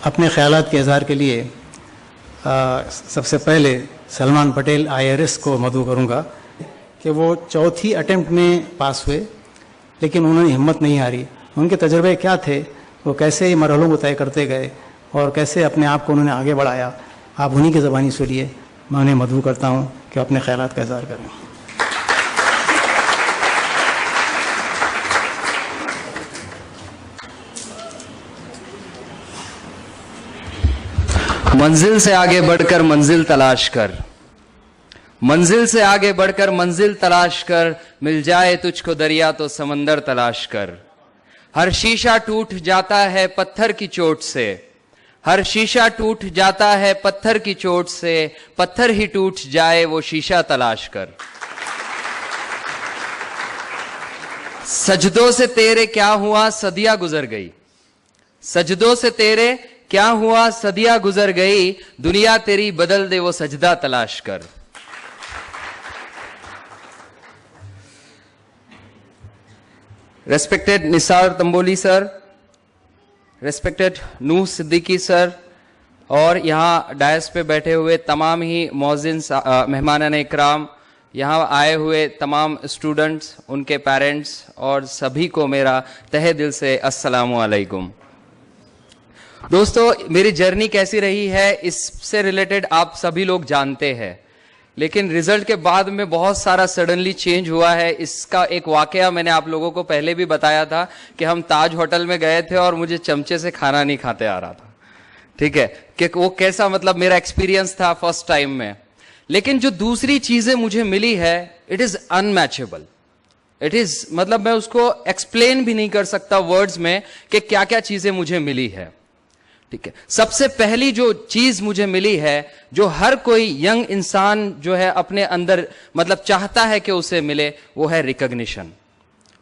अपने ख्यालात के इज़हार के लिए सबसे पहले सलमान पटेल IRS को मदऊ करूँगा कि वो चौथी अटेम्प्ट में पास हुए, लेकिन उन्होंने हिम्मत नहीं हारी। उनके तजर्बे क्या थे, वो कैसे ये मरहलों को तय करते गए और कैसे अपने आप को उन्होंने आगे बढ़ाया, आप उन्हीं की ज़बानी सुनिए। मैं उन्हें मदऊ करता हूँ कि अपने ख्यालात का इज़हार करें। मंजिल से आगे बढ़कर मंजिल तलाश कर, मंजिल से आगे बढ़कर मंजिल तलाश कर, मिल जाए तुझको दरिया तो समंदर तलाश कर। हर शीशा टूट जाता है पत्थर की चोट से, हर शीशा टूट जाता है पत्थर की चोट से, पत्थर ही टूट जाए वो शीशा तलाश कर। सजदों से तेरे क्या हुआ सदियां गुजर गई, सजदों से तेरे क्या हुआ सदियां गुजर गई, दुनिया तेरी बदल दे वो सजदा तलाश कर। Respected Nisar Tamboli sir, respected Nooh Siddiqui sir, और यहाँ डायस पे बैठे हुए तमाम ही मौज़िन मेहमानान इकराम, यहाँ आए हुए तमाम स्टूडेंट्स, उनके पेरेंट्स और सभी को मेरा तहे दिल से अस्सलामु अलैकुम। दोस्तों, मेरी जर्नी कैसी रही है इससे रिलेटेड आप सभी लोग जानते हैं, लेकिन रिजल्ट के बाद में बहुत सारा सडनली चेंज हुआ है। इसका एक वाकया मैंने आप लोगों को पहले भी बताया था कि हम ताज होटल में गए थे और मुझे चमचे से खाना नहीं खाते आ रहा था, ठीक है, कि वो कैसा मतलब मेरा एक्सपीरियंस था फर्स्ट टाइम में। लेकिन जो दूसरी चीजें मुझे मिली है, it is unmatchable, it is मतलब मैं उसको एक्सप्लेन भी नहीं कर सकता वर्ड्स में कि क्या क्या चीजें मुझे मिली है, ठीक है। सबसे पहली जो चीज मुझे मिली है, जो हर कोई यंग इंसान जो है अपने अंदर मतलब चाहता है कि उसे मिले, वो है रिकॉग्निशन।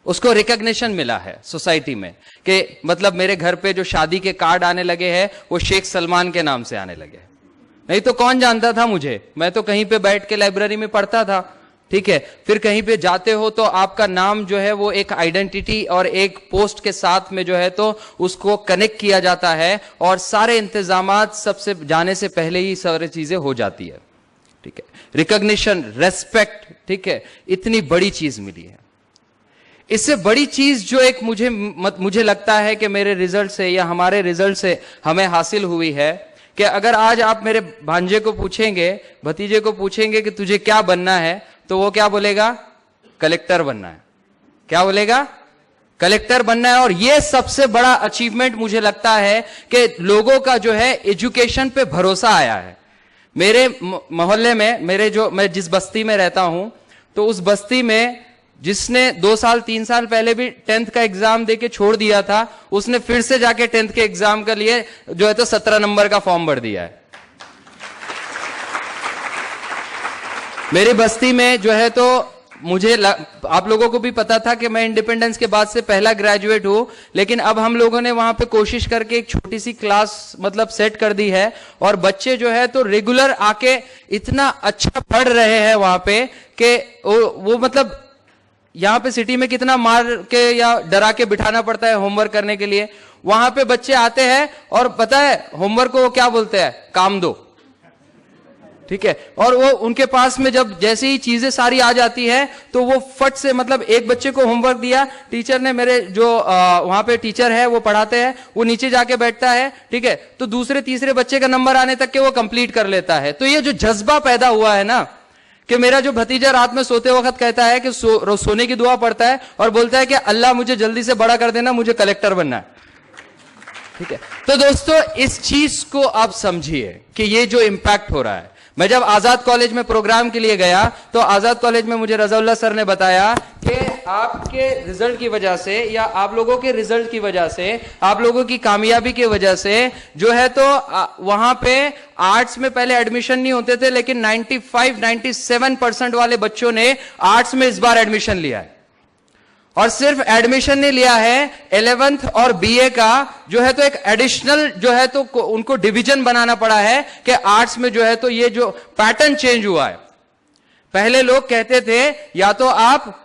उसको रिकॉग्निशन मिला है सोसाइटी में कि मतलब मेरे घर पे जो शादी के कार्ड आने लगे हैं वो शेख सलमान के नाम से आने लगे, नहीं तो कौन जानता था मुझे, मैं तो कहीं पे बैठ के लाइब्रेरी में पढ़ता था, ठीक है। फिर कहीं पे जाते हो तो आपका नाम जो है वो एक आइडेंटिटी और एक पोस्ट के साथ में जो है तो उसको कनेक्ट किया जाता है और सारे इंतजामात सबसे जाने से पहले ही सारी चीजें हो जाती है, ठीक है। रिकॉग्निशन, रेस्पेक्ट, ठीक है, इतनी बड़ी चीज मिली है। इससे बड़ी चीज जो एक मुझे लगता है कि मेरे रिजल्ट से या हमारे रिजल्ट से हमें हासिल हुई है कि अगर आज आप मेरे भांजे को पूछेंगे, भतीजे को पूछेंगे कि तुझे क्या बनना है, तो वो क्या बोलेगा? कलेक्टर बनना है। क्या बोलेगा? कलेक्टर बनना है। और ये सबसे बड़ा अचीवमेंट मुझे लगता है कि लोगों का जो है एजुकेशन पे भरोसा आया है। मेरे मोहल्ले में मैं जिस बस्ती में रहता हूं, तो उस बस्ती में जिसने 2 साल 3 साल पहले भी 10th का एग्जाम देके छोड़ दिया था, उसने फिर से जाके 10th के एग्जाम के लिए जो है तो 17 नंबर का फॉर्म भर दिया है। मेरी बस्ती में जो है तो आप लोगों को भी पता था कि मैं इंडिपेंडेंस के बाद से पहला ग्रेजुएट हूं, लेकिन अब हम लोगों ने वहां पे कोशिश करके एक छोटी सी क्लास मतलब सेट कर दी है और बच्चे जो है तो रेगुलर आके इतना अच्छा पढ़ रहे हैं वहां पे कि वो मतलब यहां पे सिटी में कितना मार के या डरा के बिठाना पड़ता है होमवर्क करने के लिए, वहां पे बच्चे आते हैं और पता है होमवर्क को वो क्या बोलते हैं? काम दो, ठीक है। और वो उनके पास में जब जैसे ही चीजें सारी आ जाती है तो वो फट से मतलब एक बच्चे को होमवर्क दिया, टीचर ने, मेरे जो वहां पे टीचर है वो पढ़ाते हैं, वो नीचे जाके बैठता है, ठीक है, तो दूसरे तीसरे बच्चे का नंबर आने तक के वो कंप्लीट कर लेता है। तो ये जो जज्बा पैदा हुआ है ना, कि मेरा जो भतीजा रात में सोते वक्त कहता है कि सोने की दुआ पढ़ता है और बोलता है कि अल्लाह मुझे जल्दी से बड़ा कर देना, मुझे कलेक्टर बनना है, ठीक है। तो दोस्तों इस चीज को आप समझिए कि ये जो इंपैक्ट हो रहा है। मैं जब आजाद कॉलेज में प्रोग्राम के लिए गया तो आजाद कॉलेज में मुझे रज़ाउल्लाह सर ने बताया कि आपके रिजल्ट की वजह से या आप लोगों के रिजल्ट की वजह से, आप लोगों की कामयाबी की वजह से जो है तो वहां पे आर्ट्स में पहले एडमिशन नहीं होते थे, लेकिन 95-97% वाले बच्चों ने आर्ट्स में इस बार एडमिशन लिया है। और सिर्फ एडमिशन नहीं लिया है, 11th और बीए का जो है तो एक एडिशनल जो है तो उनको डिवीजन बनाना पड़ा है कि आर्ट्स में जो है तो ये जो पैटर्न चेंज हुआ है। पहले लोग कहते थे या तो आप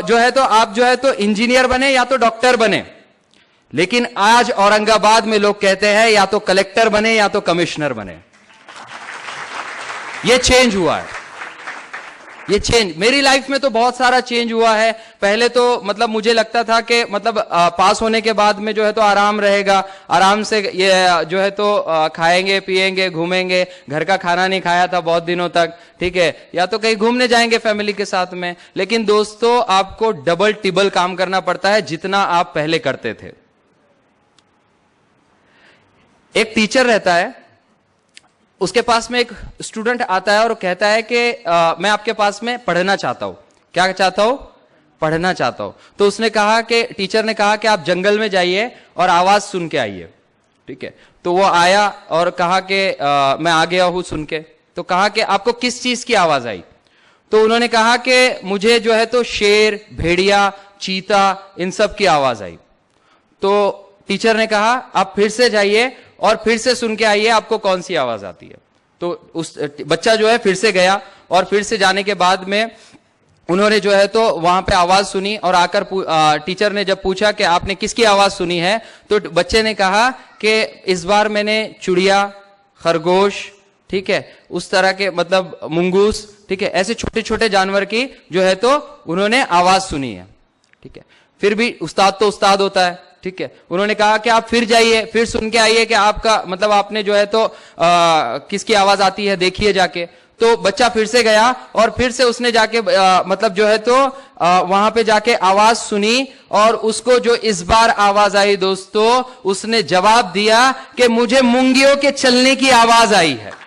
जो है तो इंजीनियर बने या तो डॉक्टर बने, लेकिन आज औरंगाबाद में लोग कहते हैं या तो कलेक्टर बने या तो कमिश्नर बने। ये चेंज हुआ है, ये चेंज मेरी लाइफ में तो बहुत सारा चेंज हुआ है। पहले तो मतलब मुझे लगता था कि मतलब पास होने के बाद में जो है तो आराम रहेगा, आराम से ये जो है तो खाएंगे पिएंगे घूमेंगे। घर का खाना नहीं खाया था बहुत दिनों तक, ठीक है, या तो कहीं घूमने जाएंगे फैमिली के साथ में। लेकिन दोस्तों आपको डबल टिबल काम करना पड़ता है जितना आप पहले करते थे। एक टीचर रहता है, उसके पास में एक स्टूडेंट आता है और कहता है कि मैं आपके पास में पढ़ना चाहता हूं। क्या चाहता हूं? पढ़ना चाहता हूं। तो उसने कहा कि टीचर ने कहा कि आप जंगल में जाइए और आवाज सुन के आइए, ठीक है। तो वो आया और कहा कि मैं आ गया हूं सुन के। तो कहा कि आपको किस चीज की आवाज आई? तो उन्होंने कहा कि मुझे जो है तो शेर, भेड़िया, चीता, इन सब की आवाज आई। तो टीचर ने कहा आप फिर से जाइए और फिर से सुन के आइए आपको कौन सी आवाज आती है। तो उस बच्चा जो है फिर से गया और फिर से जाने के बाद में उन्होंने जो है तो वहां पे आवाज सुनी और आकर टीचर ने जब पूछा कि आपने किसकी आवाज सुनी है, तो बच्चे ने कहा कि इस बार मैंने चिड़िया, खरगोश, ठीक है, उस तरह के मतलब मुंगूस, ठीक है, ऐसे छोटे छोटे जानवर की जो है तो उन्होंने आवाज सुनी है, ठीक है। फिर भी उस्ताद तो उस्ताद होता है, ठीक है। उन्होंने कहा कि आप फिर जाइए, फिर सुन के आइए कि आपका मतलब आपने जो है तो किसकी आवाज आती है देखिए जाके। तो बच्चा फिर से गया और फिर से उसने जाके मतलब जो है तो वहां पे जाके आवाज सुनी और उसको जो इस बार आवाज आई दोस्तों, उसने जवाब दिया कि मुझे मुंगियों के चलने की आवाज आई है।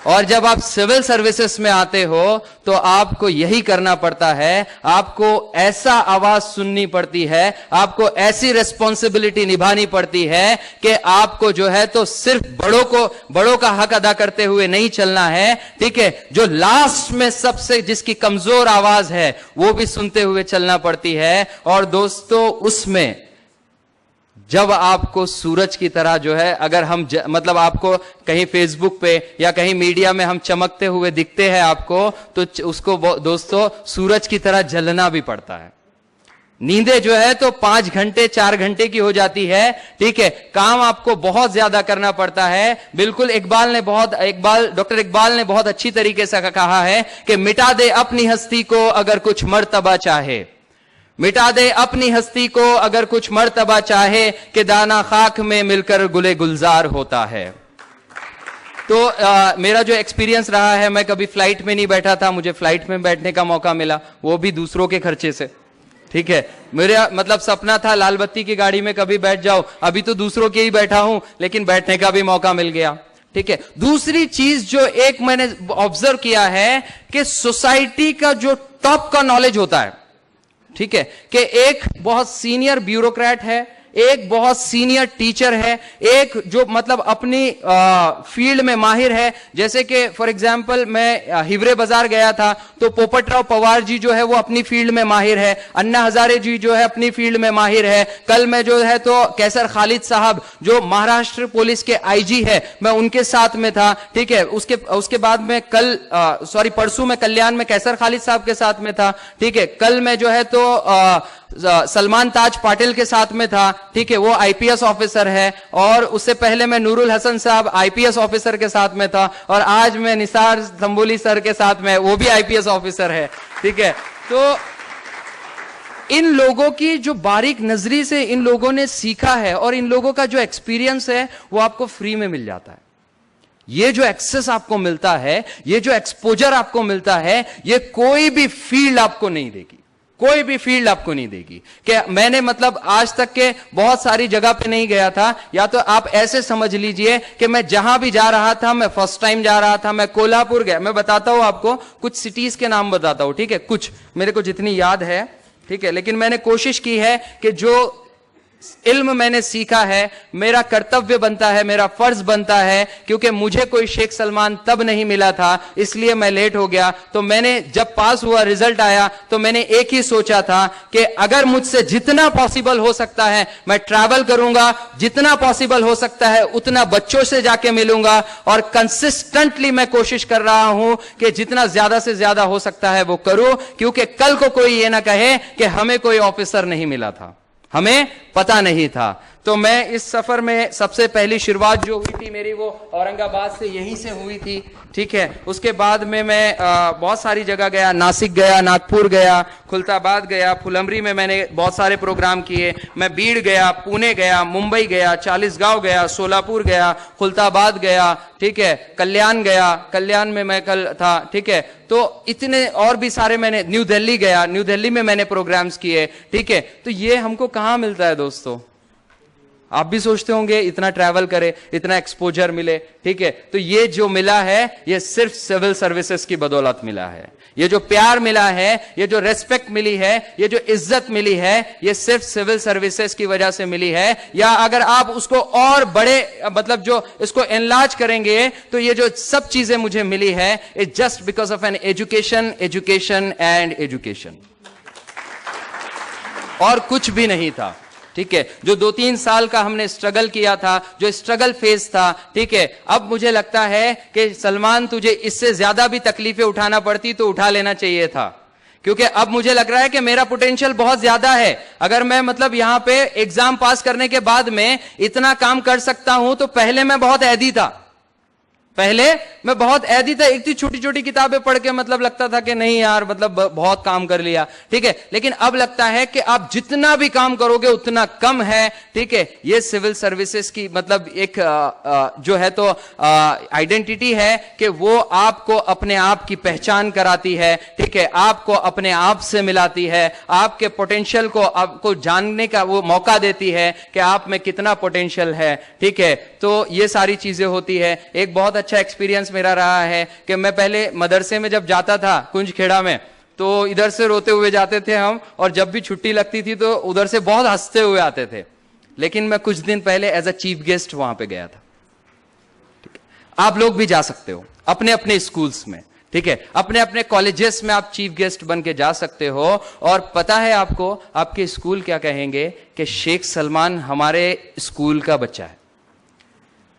और जब आप सिविल सर्विसेज में आते हो तो आपको यही करना पड़ता है, आपको ऐसा आवाज सुननी पड़ती है, आपको ऐसी रिस्पॉन्सिबिलिटी निभानी पड़ती है कि आपको जो है तो सिर्फ बड़ों का हक अदा करते हुए नहीं चलना है, ठीक है, जो लास्ट में सबसे जिसकी कमजोर आवाज है वो भी सुनते हुए चलना पड़ती है। और दोस्तों उसमें जब आपको सूरज की तरह जो है अगर हम मतलब आपको कहीं फेसबुक पे या कहीं मीडिया में हम चमकते हुए दिखते हैं आपको, तो उसको दोस्तों सूरज की तरह जलना भी पड़ता है। नींदें जो है तो 5 घंटे 4 घंटे की हो जाती है, ठीक है, काम आपको बहुत ज्यादा करना पड़ता है। बिल्कुल डॉक्टर इकबाल ने बहुत अच्छी तरीके से कहा है कि मिटा दे अपनी हस्ती को अगर कुछ मर्तबा चाहे, मिटा दे अपनी हस्ती को अगर कुछ मर्तबा चाहे, कि दाना खाक में मिलकर गुले गुलजार होता है। तो मेरा जो एक्सपीरियंस रहा है, मैं कभी फ्लाइट में नहीं बैठा था, मुझे फ्लाइट में बैठने का मौका मिला, वो भी दूसरों के खर्चे से, ठीक है। मेरा मतलब सपना था लाल बत्ती की गाड़ी में कभी बैठ जाओ, अभी तो दूसरों के ही बैठा हूं, लेकिन बैठने का भी मौका मिल गया, ठीक है। दूसरी चीज जो एक मैंने ऑब्जर्व किया है कि सोसाइटी का जो टॉप का नॉलेज होता है, ठीक है, कि एक बहुत सीनियर ब्यूरोक्रेट है, एक बहुत सीनियर टीचर है, एक जो मतलब अपनी फील्ड में माहिर है। जैसे कि फॉर एग्जांपल मैं हिवरे बाजार गया था तो पोपटराव पवार जी जो है वो अपनी फील्ड में माहिर है, अन्ना हजारे जी जो है अपनी फील्ड में माहिर है। कल मैं जो है तो कैसर खालिद साहब जो महाराष्ट्र पुलिस के आईजी है, मैं उनके साथ में था, ठीक है। उसके बाद में परसों में कल्याण में कैसर खालिद साहब के साथ में था, ठीक है। कल मैं जो है तो सलमान ताज पाटिल के साथ में था, ठीक है, वो आईपीएस ऑफिसर है। और उससे पहले मैं नूरुल हसन साहब आईपीएस ऑफिसर के साथ में था, और आज मैं निसार तंबोली सर के साथ में, वो भी आईपीएस ऑफिसर है, ठीक है। तो इन लोगों की जो बारीक नजरी से इन लोगों ने सीखा है और इन लोगों का जो एक्सपीरियंस है वो आपको फ्री में मिल जाता है। ये जो एक्सेस आपको मिलता है, ये जो एक्सपोजर आपको मिलता है, ये कोई भी फील्ड आपको नहीं देगी, कोई भी फील्ड आपको नहीं देगी। कि मैंने मतलब आज तक के बहुत सारी जगह पे नहीं गया था, या तो आप ऐसे समझ लीजिए कि मैं जहां भी जा रहा था, मैं फर्स्ट टाइम जा रहा था, मैं कोल्हापुर गया। मैं बताता हूं आपको, कुछ सिटीज के नाम बताता हूं, ठीक है, कुछ मेरे को जितनी याद है, ठीक है, लेकिन मैंने कोशिश की है कि जो इल्म मैंने सीखा है, मेरा कर्तव्य बनता है, मेरा फर्ज बनता है, क्योंकि मुझे कोई शेख सलमान तब नहीं मिला था, इसलिए मैं लेट हो गया। तो मैंने जब पास हुआ, रिजल्ट आया, तो मैंने एक ही सोचा था कि अगर मुझसे जितना पॉसिबल हो सकता है मैं ट्रैवल करूंगा, जितना पॉसिबल हो सकता है उतना बच्चों से जाके मिलूंगा, और कंसिस्टेंटली मैं कोशिश कर रहा हूं कि जितना ज्यादा से ज्यादा हो सकता है वो करूं, क्योंकि कल को कोई ये ना कहे कि हमें कोई ऑफिसर नहीं मिला था। हमें पता नहीं था। तो मैं इस सफर में सबसे पहली शुरुआत जो हुई थी मेरी वो औरंगाबाद से यहीं से हुई थी, ठीक है। उसके बाद में मैं बहुत सारी जगह गया, नासिक गया, नागपुर गया, खुलताबाद गया, फुलंब्री में मैंने बहुत सारे प्रोग्राम किए। मैं बीड़ गया, पुणे गया, मुंबई गया, चालीसगांव गया, सोलापुर गया, खुलताबाद गया, ठीक है, कल्याण गया, कल्याण में मैं कल था, ठीक है। तो इतने और भी सारे, मैंने न्यू दिल्ली गया, न्यू दिल्ली में मैंने प्रोग्राम्स किए, ठीक है। तो ये हमको कहां मिलता है दोस्तों? आप भी सोचते होंगे इतना ट्रैवल करे, इतना एक्सपोजर मिले, ठीक है। तो ये जो मिला है ये सिर्फ सिविल सर्विसेज की बदौलत मिला है। ये जो प्यार मिला है, ये जो रेस्पेक्ट मिली है, ये जो इज्जत मिली है, ये सिर्फ सिविल सर्विसेज की वजह से मिली है। या अगर आप उसको और बड़े मतलब जो इसको एनलार्ज करेंगे तो ये जो सब चीजें मुझे मिली है, it just because of an education, education and education, और कुछ भी नहीं था, ठीक है। जो 2-3 साल का हमने स्ट्रगल किया था, जो स्ट्रगल फेज था, ठीक है, अब मुझे लगता है कि सलमान तुझे इससे ज्यादा भी तकलीफें उठाना पड़ती तो उठा लेना चाहिए था, क्योंकि अब मुझे लग रहा है कि मेरा पोटेंशियल बहुत ज्यादा है। अगर मैं मतलब यहां पे एग्जाम पास करने के बाद में इतना काम कर सकता हूं तो पहले मैं बहुत ऐदी था, पहले मैं बहुत ऐदी था। एक थी छोटी छोटी किताबें पढ़ के मतलब लगता था कि नहीं यार मतलब बहुत काम कर लिया, ठीक है। लेकिन अब लगता है कि आप जितना भी काम करोगे उतना कम है, ठीक है। ये सिविल सर्विसेज की मतलब एक जो है तो आइडेंटिटी है कि वो आपको अपने आप की पहचान कराती है, ठीक है, आपको अपने आप से मिलाती है, आपके पोटेंशियल को आपको जानने का वो मौका देती है कि आप में कितना पोटेंशियल है, ठीक है। तो ये सारी चीजें होती है। एक बहुत अच्छा एक्सपीरियंस मेरा रहा है कि मैं पहले मदरसे में जब जाता था कुंजखेड़ा में, तो इधर से रोते हुए जाते थे हम, और जब भी छुट्टी लगती थी तो उधर से बहुत हंसते हुए आते थे। लेकिन मैं कुछ दिन पहले एज अ चीफ गेस्ट वहां पे गया था, ठीक है। आप लोग भी जा सकते हो अपने अपने स्कूल्स में, ठीक है, अपने अपने कॉलेजेस में आप चीफ गेस्ट बन के जा सकते हो। और पता है आपको आपके स्कूल क्या कहेंगे कि शेख सलमान हमारे स्कूल का बच्चा है,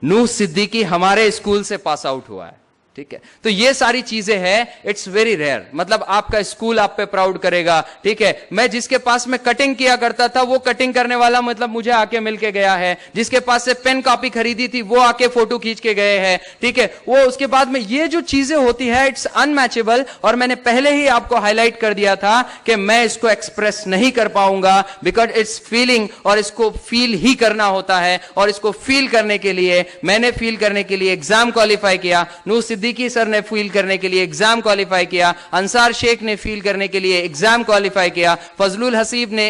नूह सिद्दीकी हमारे स्कूल से पास आउट हुआ है, ठीक है। तो ये सारी चीजें हैं, इट्स वेरी रेयर। मतलब आपका स्कूल आप पे प्राउड करेगा, ठीक है। मैं जिसके पास में कटिंग किया करता था वो कटिंग करने वाला मतलब मुझे आके मिल के गया है, जिसके पास से पेन कॉपी खरीदी थी वो आके फोटो खींच के गए हैं, ठीक है। वो उसके बाद में ये जो चीजें होती है इट्स अनमैचेबल। और मैंने पहले ही आपको हाईलाइट कर दिया था कि मैं इसको एक्सप्रेस नहीं कर पाऊंगा, बिकॉज इट्स फीलिंग, और इसको फील ही करना होता है। और इसको फील करने के लिए मैंने फील करने के लिए एग्जाम क्वालिफाई किया, नूह सिद्दीकी सर ने फील करने के लिए एग्जाम क्वालिफाई किया, अंसार शेख ने फील करने के लिए एग्जाम क्वालिफाई किया, फजलुल हसीब ने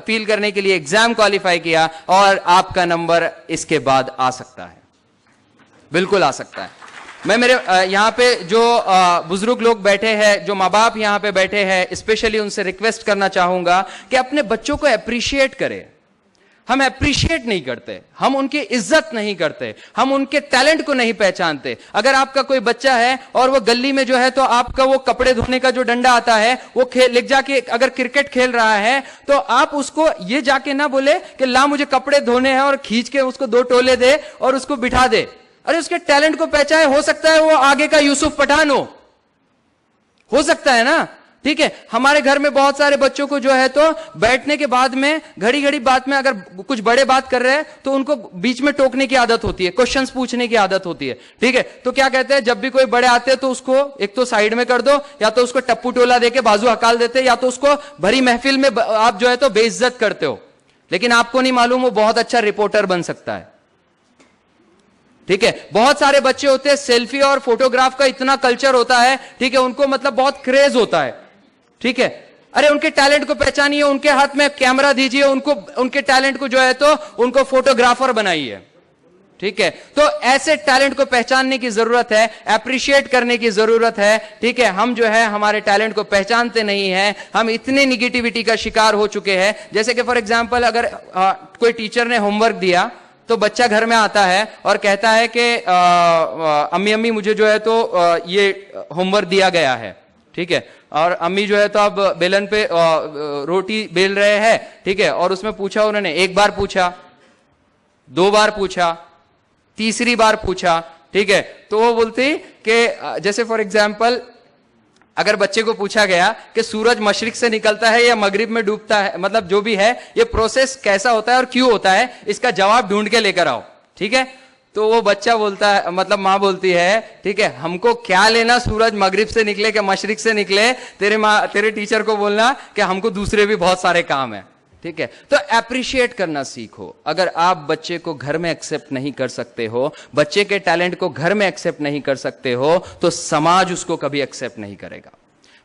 फील करने के लिए एग्जाम क्वालिफाई किया, और आपका नंबर इसके बाद आ सकता है, बिल्कुल आ सकता है। मैं मेरे यहाँ पे जो बुजुर्ग लोग बैठे हैं, जो माँ बाप यहाँ पे बैठे हैं, स्पेशली उनसे रिक्वेस्ट करना चाहूंगा कि अपने बच्चों को अप्रिशिएट करें। हम अप्रिशिएट नहीं करते, हम उनकी इज्जत नहीं करते, हम उनके टैलेंट को नहीं पहचानते। अगर आपका कोई बच्चा है और वो गली में जो है तो आपका वो कपड़े धोने का जो डंडा आता है वो लेके जाके अगर क्रिकेट खेल रहा है तो आप उसको ये जाके ना बोले कि ला मुझे कपड़े धोने हैं और खींच के उसको 2 टोले दे और उसको बिठा दे। अरे उसके टैलेंट को पहचाने, हो सकता है वो आगे का यूसुफ पठान हो सकता है ना, ठीक है। हमारे घर में बहुत सारे बच्चों को जो है तो बैठने के बाद में घड़ी घड़ी बात में अगर कुछ बड़े बात कर रहे हैं तो उनको बीच में टोकने की आदत होती है, क्वेश्चंस पूछने की आदत होती है, ठीक है। तो क्या कहते हैं, जब भी कोई बड़े आते हैं तो उसको एक तो साइड में कर दो, या तो उसको टप्पू टोला देके बाजू हकाल देते, या तो उसको भरी महफिल में आप जो है तो बेइज्जत करते हो। लेकिन आपको नहीं मालूम वो बहुत अच्छा रिपोर्टर बन सकता है, ठीक है। बहुत सारे बच्चे होते हैं, सेल्फी और फोटोग्राफ का इतना कल्चर होता है, ठीक है, उनको मतलब बहुत क्रेज होता है, ठीक है। अरे उनके टैलेंट को पहचानिए, उनके हाथ में कैमरा दीजिए, उनको उनके टैलेंट को जो है तो उनको फोटोग्राफर बनाइए, ठीक है। तो ऐसे टैलेंट को पहचानने की जरूरत है, अप्रिशिएट करने की जरूरत है, ठीक है। हम जो है हमारे टैलेंट को पहचानते नहीं है, हम इतने निगेटिविटी का शिकार हो चुके हैं। जैसे कि फॉर एग्जांपल अगर कोई टीचर ने होमवर्क दिया तो बच्चा घर में आता है और कहता है कि अम्मी अम्मी मुझे जो है तो ये होमवर्क दिया गया है, ठीक है। और अम्मी जो है तो अब बेलन पे रोटी बेल रहे हैं, ठीक है। और उसमें पूछा उन्होंने, 1 बार पूछा, 2 बार पूछा, तीसरी बार पूछा, ठीक है। तो वो बोलती कि जैसे फॉर एग्जांपल अगर बच्चे को पूछा गया कि सूरज मशरिक से निकलता है या मगरिब में डूबता है, मतलब जो भी है ये प्रोसेस कैसा होता है और क्यों होता है, इसका जवाब ढूंढ के लेकर आओ, ठीक है। तो वो बच्चा बोलता है, मतलब माँ बोलती है, ठीक है, हमको क्या लेना सूरज मगरिब से निकले कि मशरिक से निकले, तेरे टीचर को बोलना कि हमको दूसरे भी बहुत सारे काम है, ठीक है। तो अप्रिशिएट करना सीखो। अगर आप बच्चे को घर में एक्सेप्ट नहीं कर सकते हो, बच्चे के टैलेंट को घर में एक्सेप्ट नहीं कर सकते हो, तो समाज उसको कभी एक्सेप्ट नहीं करेगा।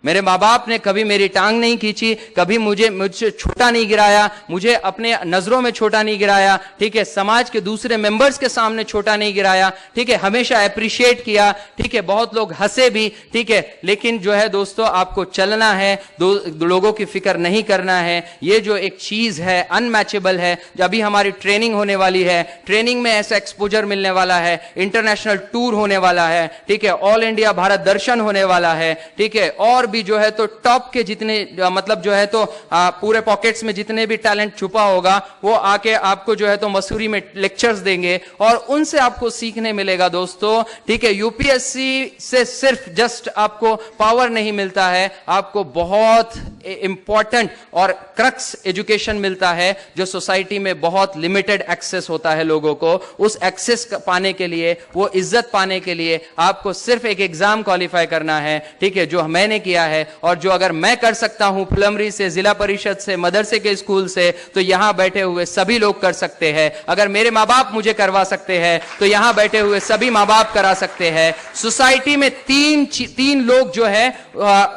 मेरे माँ बाप ने कभी मेरी टांग नहीं खींची, कभी मुझसे छोटा नहीं गिराया, मुझे अपने नजरों में छोटा नहीं गिराया, ठीक है, समाज के दूसरे मेंबर्स के सामने छोटा नहीं गिराया, ठीक है, हमेशा अप्रिशिएट किया, ठीक है, बहुत लोग हंसे भी, ठीक है। लेकिन जो है दोस्तों, आपको चलना है, दो लोगों की फिक्र नहीं करना है। ये जो एक चीज है अनमैचेबल है। अभी हमारी ट्रेनिंग होने वाली है, ट्रेनिंग में ऐसा एक्सपोजर मिलने वाला है, इंटरनेशनल टूर होने वाला है, ठीक है, ऑल इंडिया भारत दर्शन होने वाला है, ठीक है, और भी जो है तो टॉप के जितने मतलब जो है तो पूरे पॉकेट्स में जितने भी टैलेंट छुपा होगा वो आके आपको जो है तो मसूरी में लेक्चर्स देंगे और उनसे आपको सीखने मिलेगा दोस्तों, ठीक है। यूपीएससी से सिर्फ जस्ट आपको पावर नहीं मिलता है, आपको बहुत इंपॉर्टेंट और क्रक्स एजुकेशन मिलता है जो सोसाइटी में बहुत लिमिटेड एक्सेस होता है लोगों को। उस एक्सेस पाने के लिए, वो इज्जत पाने के लिए आपको सिर्फ एक एग्जाम क्वालिफाई करना है, ठीक है, जो मैंने किया है और जो अगर मैं कर सकता हूं प्राइमरी से, जिला परिषद से, मदरसे के स्कूल से, तो यहां बैठे हुए सभी लोग कर सकते हैं। अगर मेरे मां बाप मुझे करवा सकते हैं तो यहां बैठे हुए सभी मां बाप करा सकते हैं। सोसाइटी में तीन लोग जो है,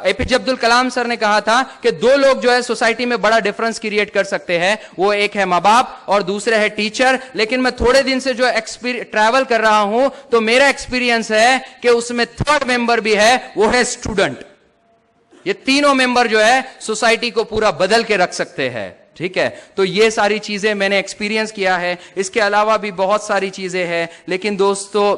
एपीजे अब्दुल कलाम सर ने कहा था कि दो लोग जो है सोसाइटी में बड़ा डिफरेंस क्रिएट कर सकते हैं, वो एक है मां बाप और दूसरे है टीचर। लेकिन मैं थोड़े दिन से जो ट्रैवल कर रहा हूं तो मेरा एक्सपीरियंस है कि उसमें थर्ड मेंबर भी है, वो है स्टूडेंट। ये तीनों मेंबर जो है सोसाइटी को पूरा बदल के रख सकते हैं, ठीक है। तो ये सारी चीजें मैंने एक्सपीरियंस किया है। इसके अलावा भी बहुत सारी चीजें हैं, लेकिन दोस्तों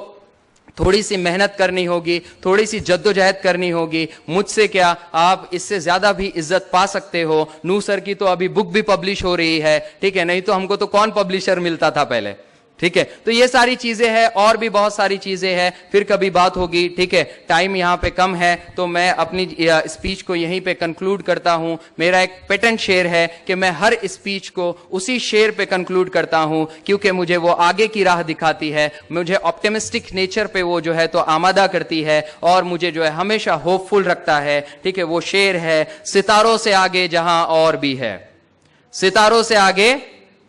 थोड़ी सी मेहनत करनी होगी, थोड़ी सी जद्दोजहद करनी होगी। मुझसे क्या, आप इससे ज्यादा भी इज्जत पा सकते हो। नू सर की तो अभी बुक भी पब्लिश हो रही है, ठीक है, नहीं तो हमको तो कौन पब्लिशर मिलता था पहले, ठीक है। तो ये सारी चीजें हैं और भी बहुत सारी चीजें हैं, फिर कभी बात होगी, ठीक है। टाइम यहाँ पे कम है तो मैं अपनी स्पीच को यहीं पे कंक्लूड करता हूं। मेरा एक पेटेंट शेर है कि मैं हर स्पीच को उसी शेर पे कंक्लूड करता हूं क्योंकि मुझे वो आगे की राह दिखाती है, मुझे ऑप्टिमिस्टिक नेचर पे वो जो है तो आमादा करती है और मुझे जो है हमेशा होपफुल रखता है, ठीक है। वो शेर है, सितारों से आगे जहां और भी है, सितारों से आगे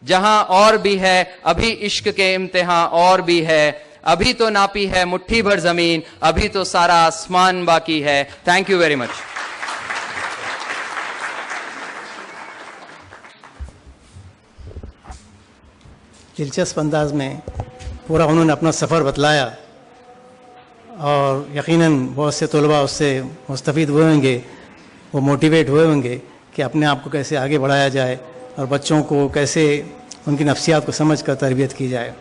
जहां और भी है, अभी इश्क के इम्तिहान और भी है, अभी तो नापी है मुट्ठी भर जमीन, अभी तो सारा आसमान बाकी है। Thank you very much. दिलचस्प अंदाज में पूरा उन्होंने अपना सफ़र बतलाया और यकीनन बहुत से तलबा उससे मुस्तफ़ीद हुए होंगे, वो मोटिवेट हुए होंगे कि अपने आप को कैसे आगे बढ़ाया जाए और बच्चों को कैसे उनकी नफ्सियात को समझ कर तरबियत की जाए।